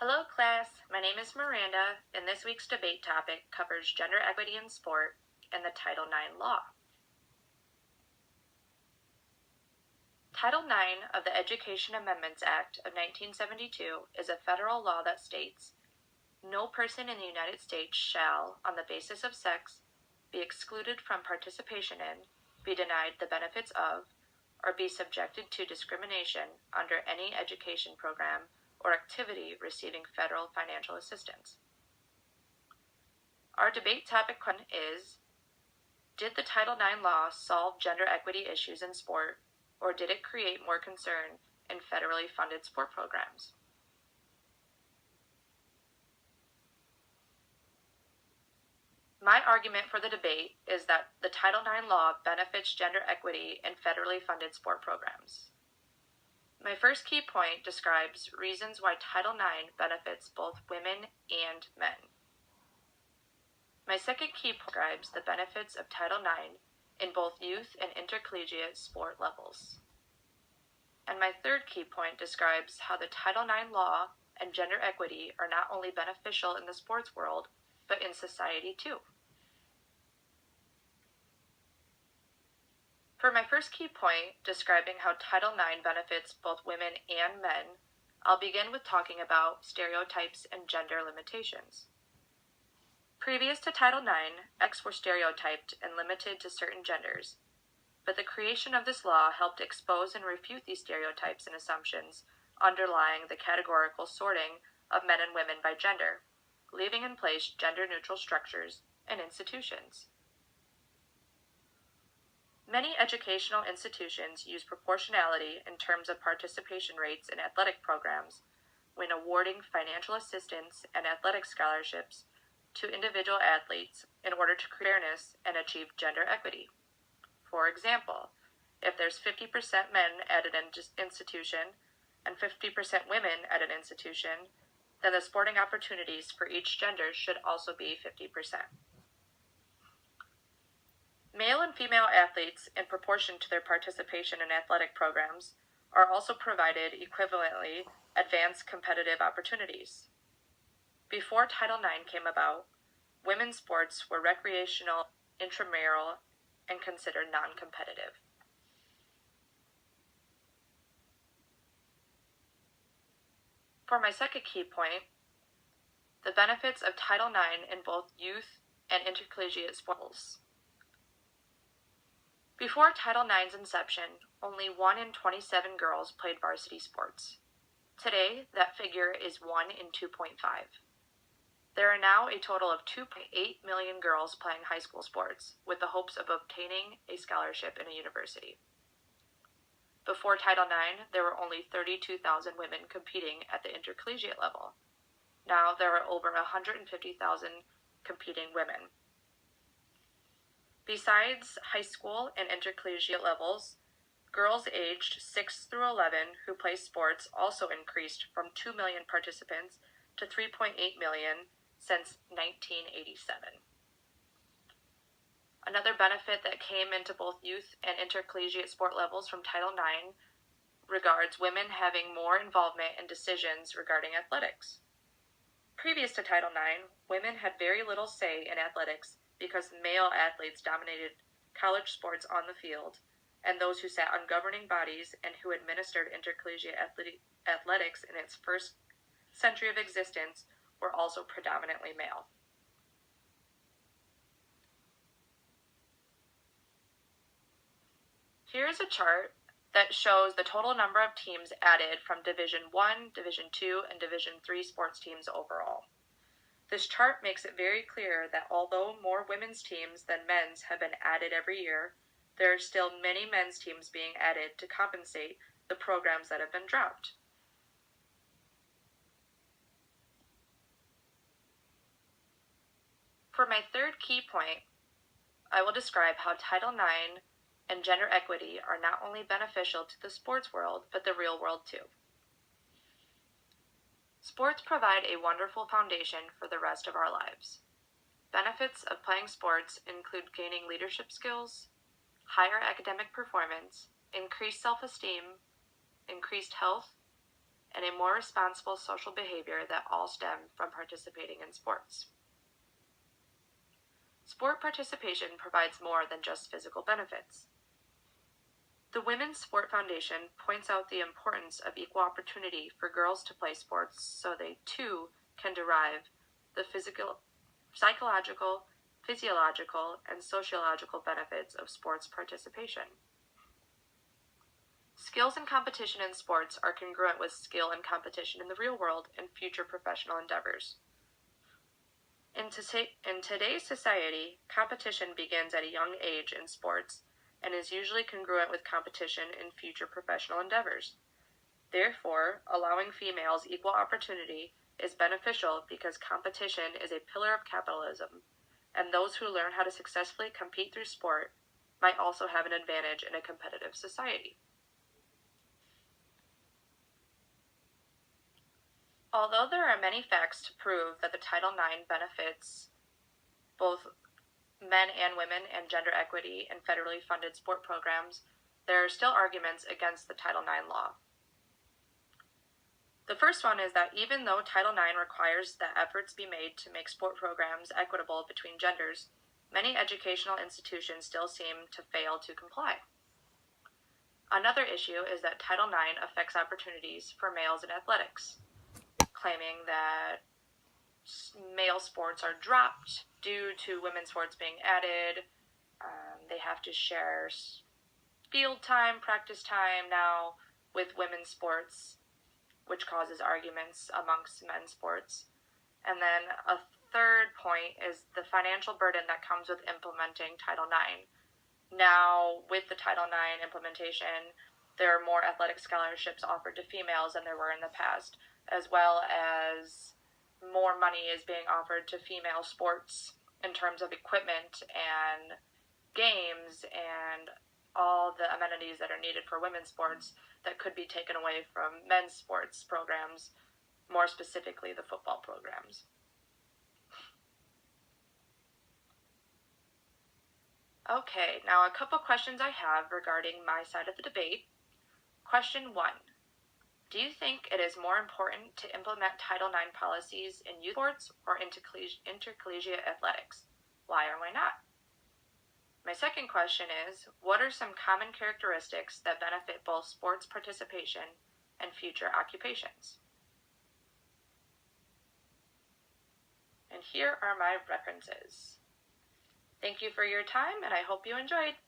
Hello class, my name is Miranda, and this week's debate topic covers gender equity in sport and the Title IX law. Title IX of the Education Amendments Act of 1972 is a federal law that states, "No person in the United States shall, on the basis of sex, be excluded from participation in, be denied the benefits of, or be subjected to discrimination under any education program or activity receiving federal financial assistance." Our debate topic is, did the Title IX law solve gender equity issues in sport, or did it create more concern in federally funded sport programs? My argument for the debate is that the Title IX law benefits gender equity in federally funded sport programs. My first key point describes reasons why Title IX benefits both women and men. My second key point describes the benefits of Title IX in both youth and intercollegiate sport levels. And my third key point describes how the Title IX law and gender equity are not only beneficial in the sports world, but in society too. For my first key point, describing how Title IX benefits both women and men, I'll begin with talking about stereotypes and gender limitations. Previous to Title IX, acts were stereotyped and limited to certain genders, but the creation of this law helped expose and refute these stereotypes and assumptions underlying the categorical sorting of men and women by gender, leaving in place gender-neutral structures and institutions. Many educational institutions use proportionality in terms of participation rates in athletic programs when awarding financial assistance and athletic scholarships to individual athletes in order to create fairness and achieve gender equity. For example, if there's 50% men at an institution and 50% women at an institution, then the sporting opportunities for each gender should also be 50%. Male and female athletes, in proportion to their participation in athletic programs, are also provided equivalently advanced competitive opportunities. Before Title IX came about, women's sports were recreational, intramural, and considered non-competitive. For my second key point, the benefits of Title IX in both youth and intercollegiate sports. Before Title IX's inception, only 1 in 27 girls played varsity sports. Today, that figure is 1 in 2.5. There are now a total of 2.8 million girls playing high school sports, with the hopes of obtaining a scholarship in a university. Before Title IX, there were only 32,000 women competing at the intercollegiate level. Now there are over 150,000 competing women. Besides high school and intercollegiate levels, girls aged 6 through 11 who play sports also increased from 2 million participants to 3.8 million since 1987. Another benefit that came into both youth and intercollegiate sport levels from Title IX regards women having more involvement in decisions regarding athletics. Previous to Title IX, women had very little say in athletics because male athletes dominated college sports on the field, and those who sat on governing bodies and who administered intercollegiate athletics in its first century of existence were also predominantly male. Here's a chart that shows the total number of teams added from Division I, Division II, and Division III sports teams overall. This chart makes it very clear that although more women's teams than men's have been added every year, there are still many men's teams being added to compensate the programs that have been dropped. For my third key point, I will describe how Title IX and gender equity are not only beneficial to the sports world, but the real world too. Sports provide a wonderful foundation for the rest of our lives. Benefits of playing sports include gaining leadership skills, higher academic performance, increased self-esteem, increased health, and a more responsible social behavior that all stem from participating in sports. Sport participation provides more than just physical benefits. The Women's Sport Foundation points out the importance of equal opportunity for girls to play sports so they, too, can derive the physical, psychological, physiological, and sociological benefits of sports participation. Skills and competition in sports are congruent with skill and competition in the real world and future professional endeavors. In today's society, competition begins at a young age in sports and is usually congruent with competition in future professional endeavors. Therefore, allowing females equal opportunity is beneficial because competition is a pillar of capitalism, and those who learn how to successfully compete through sport might also have an advantage in a competitive society. Although there are many facts to prove that the Title IX benefits both men and women and gender equity in federally funded sport programs, there are still arguments against the Title IX law. The first one is that even though Title IX requires that efforts be made to make sport programs equitable between genders, many educational institutions still seem to fail to comply. Another issue is that Title IX affects opportunities for males in athletics, claiming that male sports are dropped due to women's sports being added. They have to share field time, practice time now with women's sports, which causes arguments amongst men's sports. And then a third point is the financial burden that comes with implementing Title IX. Now, with the Title IX implementation, there are more athletic scholarships offered to females than there were in the past, as well as more money is being offered to female sports in terms of equipment and games and all the amenities that are needed for women's sports that could be taken away from men's sports programs, more specifically the football programs. Okay, now a couple questions I have regarding my side of the debate. Question 1. Do you think it is more important to implement Title IX policies in youth sports or intercollegiate athletics? Why or why not? My second question is, what are some common characteristics that benefit both sports participation and future occupations? And here are my references. Thank you for your time, and I hope you enjoyed.